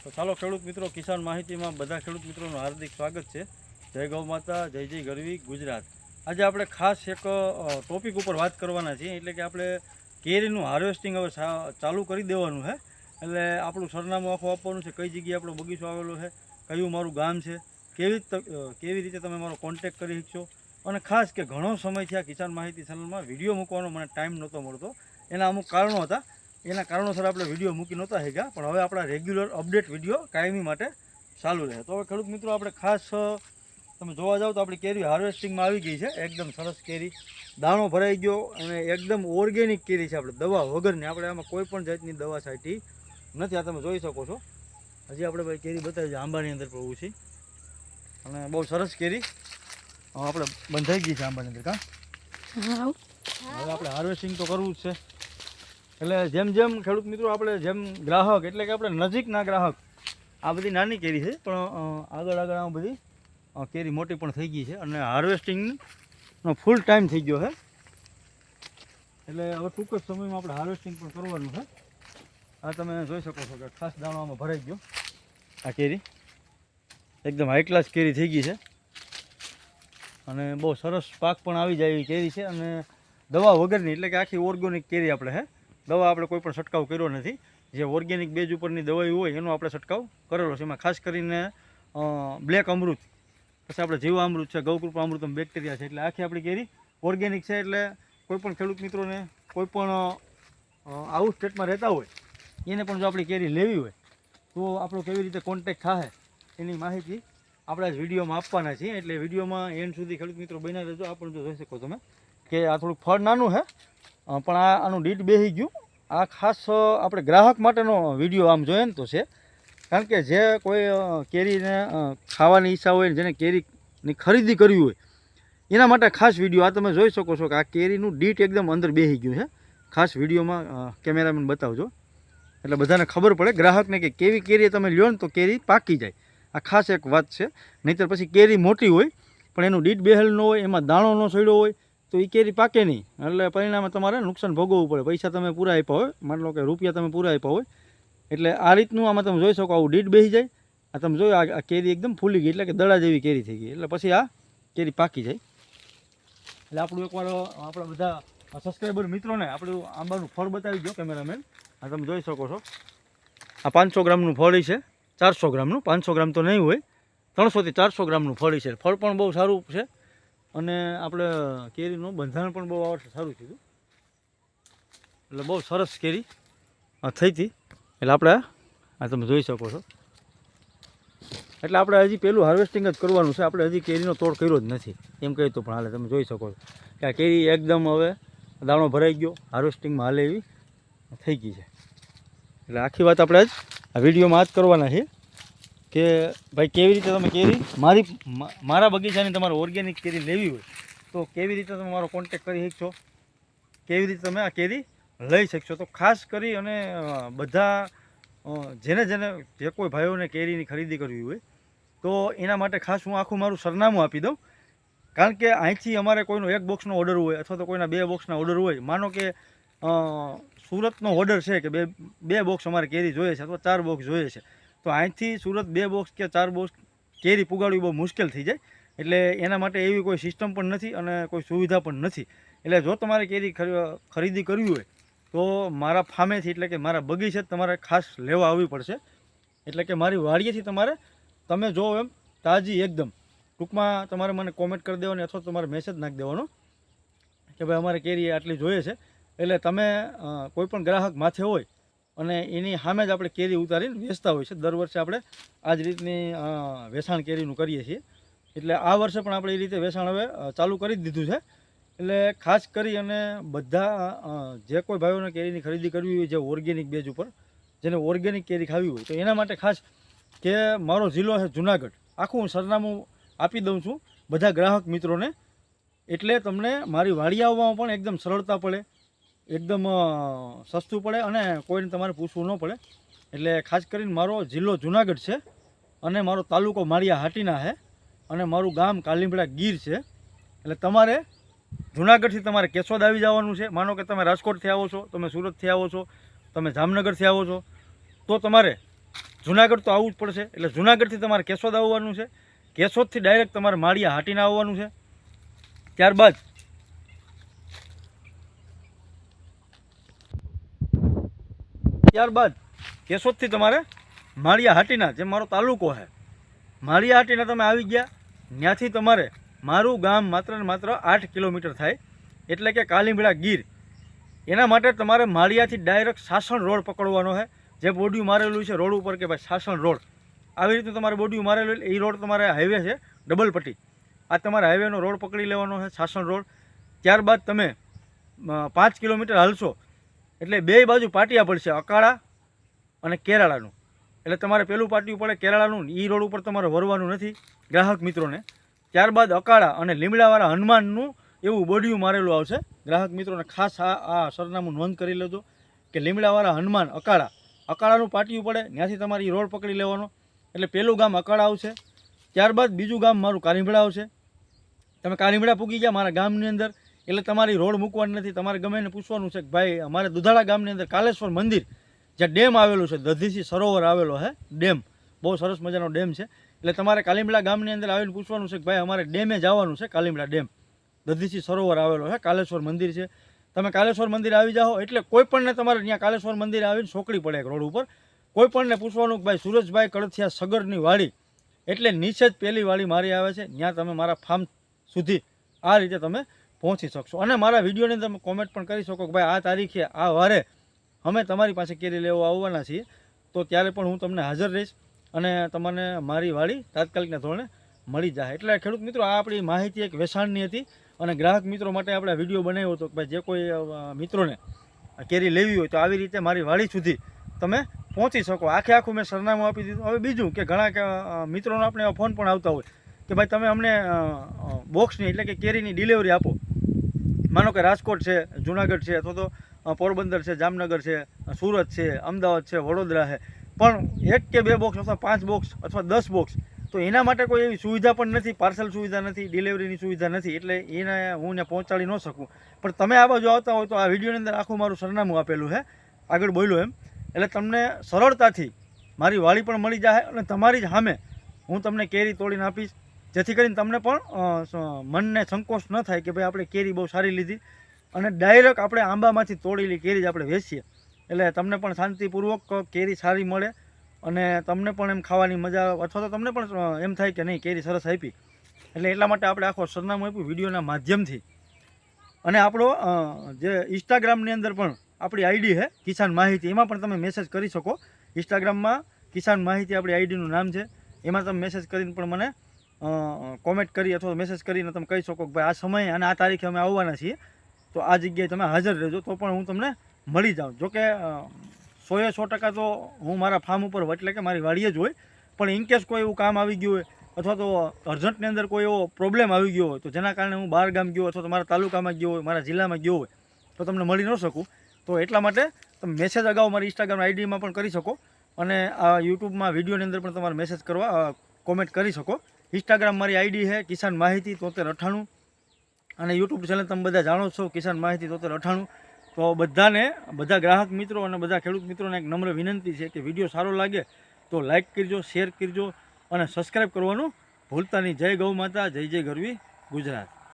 તો ચાલો ખેડૂત મિત્રો, કિસાન માહિતીમાં બધા ખેડૂત મિત્રોનું હાર્દિક સ્વાગત છે. જય ગૌ માતા, જય જય ગરવી ગુજરાત. આજે આપણે ખાસ એક ટોપિક ઉપર વાત કરવાના છીએ, એટલે કે આપણે કેરીનું હાર્વેસ્ટિંગ હવે ચાલુ કરી દેવાનું છે. એટલે આપણું સરનામું આખું આપવાનું છે, કઈ જગ્યાએ આપણો બગીચો આવેલો છે, કયું મારું ગામ છે, કેવી રીતે તમે મારો કોન્ટેક કરી શકશો. અને ખાસ કે ઘણો સમય થયા કિસાન માહિતી ચેનલમાં વિડીયો મૂકવાનો મને ટાઈમ નહોતો મળતો. એના અમુક કારણો હતા, એના કારણોસર આપણે વિડીયો મૂકી નહોતા શક્યા, પણ હવે આપણા રેગ્યુલર અપડેટ વિડીયો કાયમી માટે ચાલુ રહે. તો હવે ખેડૂત મિત્રો, આપણે ખાસ તમે જોવા જાઓ તો આપણી કેરી હાર્વેસ્ટિંગમાં આવી ગઈ છે. એકદમ સરસ કેરી, દાણો ભરાઈ ગયો અને એકદમ ઓર્ગેનિક કેરી છે. આપણે દવા વગરની, આપણે આમાં કોઈ પણ જાતની દવા છાંટી નથી. આ તમે જોઈ શકો છો. હજી આપણે ભાઈ કેરી બતાવી છે, આંબાની અંદર પણ છે અને બહુ સરસ કેરી આપણે બંધાઈ ગઈ છે આંબાની અંદર. હવે આપણે હાર્વેસ્ટિંગ તો કરવું જ છે. એટલે જેમ જેમ ખેડૂત મિત્રો, આપણે જેમ ગ્રાહક, એટલે કે આપણે નજીકના ગ્રાહક, આ બધી નાની કેરી છે, પણ આગળ આ બધી કેરી મોટી પણ થઈ ગઈ છે અને હાર્વેસ્ટિંગનો ફૂલ ટાઈમ થઈ ગયો છે. એટલે હવે ટૂંક જ સમયમાં આપણે હાર્વેસ્ટિંગ પણ કરવાનું છે. આ તમે જોઈ શકો છો કે ખાસ દાણો આમાં ભરાઈ ગયો. આ કેરી એકદમ હાઈ ક્લાસ કેરી થઈ ગઈ છે અને બહુ સરસ પાક પણ આવી જાય એવી કેરી છે. અને દવા વગરની, એટલે કે આખી ઓર્ગેનિક કેરી આપણે છે. દવા આપણે કોઈ પણ છંટકાવ કર્યો નથી. જે ઓર્ગેનિક બેઝ ઉપરની દવાઈ હોય એનો આપણે છંટકાવ કરેલો છે. એમાં ખાસ કરીને બ્લેક અમૃત, પછી આપણે જીવામૃત છે, ગૌકૃપા અમૃતમ બેક્ટેરિયા છે. એટલે આખી આપણી કેરી ઓર્ગેનિક છે. એટલે કોઈ પણ ખેડૂત મિત્રોને કોઈ પણ આઉટ સ્ટેટમાં રહેતા હોય એને પણ જો આપણી કેરી લેવી હોય તો આપણો કેવી રીતે કોન્ટેક્ટ થાય એની માહિતી આપણે આ વિડીયોમાં આપવાના છીએ. એટલે વિડીયોમાં એન્ડ સુધી ખેડૂત મિત્રો બન્યા રહેજો. આ પણ જો જોઈ શકો તમે કે આ થોડુંક ફળ નાનું છે, પણ આનું ડીટ બેસી ગયું. આ ખાસ આપણે ગ્રાહક માટેનો વિડીયો આમ જોઈએ ને તો છે, કારણ કે જે કોઈ કેરીને ખાવાની ઈચ્છા હોય, જેને કેરીની ખરીદી કરવી હોય એના માટે ખાસ વિડીયો. આ તમે જોઈ શકો છો કે આ કેરીનું ડીટ એકદમ અંદર બેસી ગયું છે. ખાસ વિડીયોમાં કેમેરામેન બતાવજો એટલે બધાને ખબર પડે ગ્રાહકને કે કેવી કેરી તમે લ્યો ને તો કેરી પાકી જાય. આ ખાસ એક વાત છે. નહીંતર પછી કેરી મોટી હોય પણ એનું ડીટ બેહેલ ન હોય, એમાં દાણો ન સડ્યો હોય તો એ કેરી પાકે નહીં. એટલે પરિણામે તમારે નુકસાન ભોગવવું પડે. પૈસા તમે પૂરા આપ્યા હોય, માની લો કે રૂપિયા તમે પૂરા આપ્યા હોય. એટલે આ રીતનું આમાં તમે જોઈ શકો, આવું ડીટ બેસી જાય. આ તમે જોયું, આ કેરી એકદમ ફૂલી ગઈ, એટલે કે દડા જેવી કેરી થઈ ગઈ. એટલે પછી આ કેરી પાકી જાય. એટલે આપણું એકવાર આપણા બધા સબસ્ક્રાઈબર મિત્રોને આપણું આંબાનું ફળ બતાવી દો કેમેરામેન. આ તમે જોઈ શકો છો, આ 500 ગ્રામનું ફળ છે. 400 ગ્રામનું, 500 ગ્રામ તો નહીં હોય, 300 થી 400 ગ્રામનું ફળ છે. ફળ પણ બહુ સારું છે અને આપણે કેરીનું બંધારણ પણ બહુ આ વર્ષે સારું થયું. એટલે બહુ સરસ કેરી થઈ હતી. એટલે આપણે આ તમે જોઈ શકો છો. એટલે આપણે હજી પહેલું હાર્વેસ્ટિંગ જ કરવાનું છે. આપણે હજી કેરીનો તોડ કર્યો જ નથી એમ કહી તો પણ હાલે. તમે જોઈ શકો છો કે આ કેરી એકદમ હવે દાણો ભરાઈ ગયો, હાર્વેસ્ટિંગમાં હાલે એવી થઈ ગઈ છે. એટલે આખી વાત આપણે જ આ વિડીયોમાં જ કરવાના છે કે ભાઈ કેવી રીતે તમે કેરી મારા બગીચાની તમારે ઓર્ગેનિક કેરી લેવી હોય તો કેવી રીતે તમે મારો કોન્ટેક કરી શકશો, કેવી રીતે તમે આ કેરી લઈ શકશો. તો ખાસ કરી અને બધા જે કોઈ ભાઈઓને કેરીની ખરીદી કરવી હોય તો એના માટે ખાસ હું આખું મારું સરનામું આપી દઉં. કારણ કે અહીંથી અમારે કોઈનો 1 બોક્સનો ઓર્ડર હોય અથવા તો કોઈના 2 બોક્સના ઓર્ડર હોય. માનો કે સુરતનો ઓર્ડર છે કે બે બોક્સ અમારે કેરી જોઈએ છે અથવા 4 બોક્સ જોઈએ છે, તો અહીંથી સુરત 2 બોક્સ કે 4 બોક્સ કેરી પુગાડવી બહુ મુશ્કેલ થઈ જાય. એટલે એના માટે એવી કોઈ સિસ્ટમ પણ નથી અને કોઈ સુવિધા પણ નથી. એટલે જો તમારે કેરી ખરીદી કરવી હોય તો મારા ફામેથી, એટલે કે મારા બગીચે તમારે ખાસ લેવા આવવી પડશે. એટલે કે મારી વાડીએથી તમે જો એમ તાજી એકદમ ટૂંકમાં તમારે મને કોમેન્ટ કરી દેવાની અથવા તમારે મેસેજ નાખી દેવાનો કે ભાઈ અમારે કેરી આટલી જોઈએ છે. એટલે તમે કોઈ પણ ગ્રાહક માથે હોય અને એની સામે જ આપણે કેરી ઉતારીને વેચતા હોય છે. દર વર્ષે આપણે આ જ રીતની વેચાણ કેરીનું કરીએ છીએ. એટલે આ વર્ષે પણ આપણે એ રીતે વેચાણ હવે ચાલુ કરી જ દીધું છે. એટલે ખાસ કરી અને બધા જે કોઈ ભાઈઓને કેરીની ખરીદી કરવી હોય, જે ઓર્ગેનિક બેઝ ઉપર જેને ઓર્ગેનિક કેરી ખાવી હોય, તો એના માટે ખાસ કે મારો જિલ્લો છે જુનાગઢ. આખું હું સરનામું આપી દઉં છું બધા ગ્રાહક મિત્રોને. એટલે તમને મારી વાડી આવવામાં પણ એકદમ સરળતા પડે, એકદમ સસ્તું પડે અને કોઈને તમારે પૂછવું ન પડે. એટલે ખાસ કરીને મારો જિલ્લો જુનાગઢ છે અને મારો તાલુકો માળિયા હાટીના છે અને મારું ગામ કાલીમડા ગીર છે. એટલે તમારે જુનાગઢથી તમારે કેશોદ આવી જવાનું છે. માનો કે તમે રાજકોટથી આવો છો, તમે સુરતથી આવો છો, તમે જામનગરથી આવો છો, તો તમારે જુનાગઢ તો આવવું જ પડશે. એટલે જુનાગઢથી તમારે કેશોદ આવવાનું છે. કેશોદથી ડાયરેક્ટ તમારે માળિયા હાટીને આવવાનું છે. ત્યારબાદ કેશોદથી તમારે માળિયા હાટીના, જે મારો તાલુકો છે, માળિયા હાટીના તમે આવી ગયા. ત્યાંથી તમારે મારું ગામ માત્ર ને માત્ર 8 કિલોમીટર થાય, એટલે કે કાલીમડા ગીર. એના માટે તમારે માળિયાથી ડાયરેક્ટ સાસણ રોડ પકડવાનો છે. જે બોડિયું મારેલું છે રોડ ઉપર કે ભાઈ સાસણ રોડ, આવી રીતે તમારે બોડિયું મારેલું, એ રોડ તમારે હાઈવે છે ડબલ પટ્ટી. આ તમારે હાઈવેનો રોડ પકડી લેવાનો છે, સાસણ રોડ. ત્યારબાદ તમે 5 કિલોમીટર હાલશો એટલે બે બાજુ પાટિયા પડશે, અકાળા અને કેરાળાનું. એટલે તમારે પેલું પાટિયું પડે કેરાળાનું, એ રોડ ઉપર તમારે વરવાનું નથી ગ્રાહક મિત્રોને. ત્યારબાદ અકાળા અને લીમડાવાળા હનુમાનનું એવું બોડિયું મારેલું આવશે. ગ્રાહક મિત્રોને ખાસ આ સરનામું નોંધ કરી લેજો કે લીમડાવાળા હનુમાન અકાળાનું પાટિયું પડે, ત્યાંથી તમારે એ રોડ પકડી લેવાનો. એટલે પહેલું ગામ અકાળા આવશે. ત્યારબાદ બીજું ગામ મારું કાલીમડા આવશે. તમે કાલીમડા પૂગી ગયા મારા ગામની અંદર, એટલે તમારી રોડ મૂકવાની નથી. તમારે ગમે એને પૂછવાનું છે કે ભાઈ અમારે દુધાળા ગામની અંદર કાલેશ્વર મંદિર, જ્યાં ડેમ આવેલું છે, દધીસી સરોવર આવેલો છે ડેમ, બહુ સરસ મજાનો ડેમ છે. એટલે તમારે કાલીમડા ગામની અંદર આવીને પૂછવાનું છે કે ભાઈ અમારે ડેમે જવાનું છે, કાલીમડા ડેમ, દધીસી સરોવર આવેલો છે, કાલેશ્વર મંદિર છે. તમે કાલેશ્વર મંદિર આવી જાઓ એટલે કોઈ પણને તમારે ત્યાં કાલેશ્વર મંદિર આવીને સોકડી પડે રોડ ઉપર. કોઈ પણને પૂછવાનું કે ભાઈ સુરજભાઈ કળથિયા સગરની વાડી, એટલે નીચે જ પહેલી વાડી મારી આવે છે. ત્યાં તમે મારા ફાર્મ સુધી આ રીતે તમે પહોંચી શકશો. અને મારા વિડીયોની અંદર તમે કોમેન્ટ પણ કરી શકો કે ભાઈ આ તારીખે આ વારે અમે તમારી પાસે કેરી લેવા આવવાના છીએ, તો ત્યારે પણ હું તમને હાજર રહીશ અને તમને મારી વાડી તાત્કાલિકના ધોરણે મળી જાય. એટલે ખેડૂત મિત્રો, આ આપણી માહિતી એક વેચાણની હતી અને ગ્રાહક મિત્રો માટે આપણે વિડીયો બનાવ્યો હતો કે ભાઈ જે કોઈ મિત્રોને કેરી લેવી હોય તો આવી રીતે મારી વાડી સુધી તમે પહોંચી શકો. આખું મેં સરનામું આપી દીધું. હવે બીજું કે ઘણા મિત્રોનો આપણે એવા ફોન પણ આવતા હોય કે ભાઈ તમે અમને બોક્સની એટલે કે કેરીની ડિલિવરી આપો. માનો કે રાજકોટ છે, જુનાગઢ છે, અથવા તો પોરબંદર છે, જામનગર છે, સુરત છે, અમદાવાદ છે, વડોદરા છે, પણ 1 કે 2 બોક્સ અથવા 5 બોક્સ અથવા 10 બોક્સ, તો એના માટે કોઈ એવી સુવિધા પણ નથી, પાર્સલ સુવિધા નથી, ડિલિવરીની સુવિધા નથી. એટલે એને હું ને પહોંચાડી ન શકું. પણ તમે આ બાજુ આવતા હોય તો આ વિડીયોની અંદર આખું મારું સરનામું આપેલું છે, આગળ બોલ્યો એમ. એટલે તમને સરળતાથી મારી વાડી પણ મળી જાય અને તમારી જ સામે હું તમને કેરી તોડીને આપીશ, જેથી કરીને તમને પણ મનને સંકોચ ન થાય કે ભાઈ આપણે કેરી બહુ સારી લીધી અને ડાયરેક્ટ આપણે આંબામાંથી તોડેલી કેરી જ આપણે વેચીએ. એટલે તમને પણ શાંતિપૂર્વક કેરી સારી મળે અને તમને પણ એમ ખાવાની મજા આવે, અથવા તો તમને પણ એમ થાય કે નહીં કેરી સરસ આપી. એટલે એટલા માટે આપણે આખો સરનામું આપ્યું વિડીયોના માધ્યમથી. અને આપણો જે ઇન્સ્ટાગ્રામની અંદર પણ આપણી આઈડી છે કિસાન માહિતી, એમાં પણ તમે મેસેજ કરી શકો. ઇન્સ્ટાગ્રામમાં કિસાન માહિતી આપણી આઈડીનું નામ છે. એમાં તમે મેસેજ કરીને પણ મને કોમેન્ટ કરી અથવા મેસેજ કરીને તમે કહી શકો કે ભાઈ આ સમયે અને આ તારીખે અમે આવવાના છીએ, તો આ જગ્યાએ તમે હાજર રહેજો, તો પણ હું તમને મળી જાઉં. જોકે 100% તો હું મારા ફાર્મ ઉપર એટલે કે મારી વાડીએ જ હોય, પણ ઇનકેસ કોઈ એવું કામ આવી ગયું હોય અથવા તો અર્જન્ટની અંદર કોઈ એવો પ્રોબ્લેમ આવી ગયો હોય, તો જેના કારણે હું બહાર ગામ ગયો અથવા તો મારા તાલુકામાં ગયો હોય, મારા જિલ્લામાં ગયો હોય, તો તમને મળી ન શકું. તો એટલા માટે તમે મેસેજ અગાઉ મારી ઇન્સ્ટાગ્રામ આઈડીમાં પણ કરી શકો અને આ યુટ્યુબમાં વિડીયોની અંદર પણ તમારે મેસેજ કરવા કોમેન્ટ કરી શકો. ઇન્સ્ટાગ્રામ મારી આઈડી છે કિસાન માહિતી 7398 અને યુટ્યુબ ચેનલ તમે બધા જાણો છો કિસાન માહિતી 7398. તો બધા ગ્રાહક મિત્રો અને બધા ખેડૂત મિત્રોને એક નમ્ર વિનંતી છે કે વિડીયો સારો લાગે તો લાઇક કરજો, શેર કરજો અને સબસ્ક્રાઈબ કરવાનું ભૂલતા નહીં. જય ગૌ માતા, જય જય ગરવી ગુજરાત.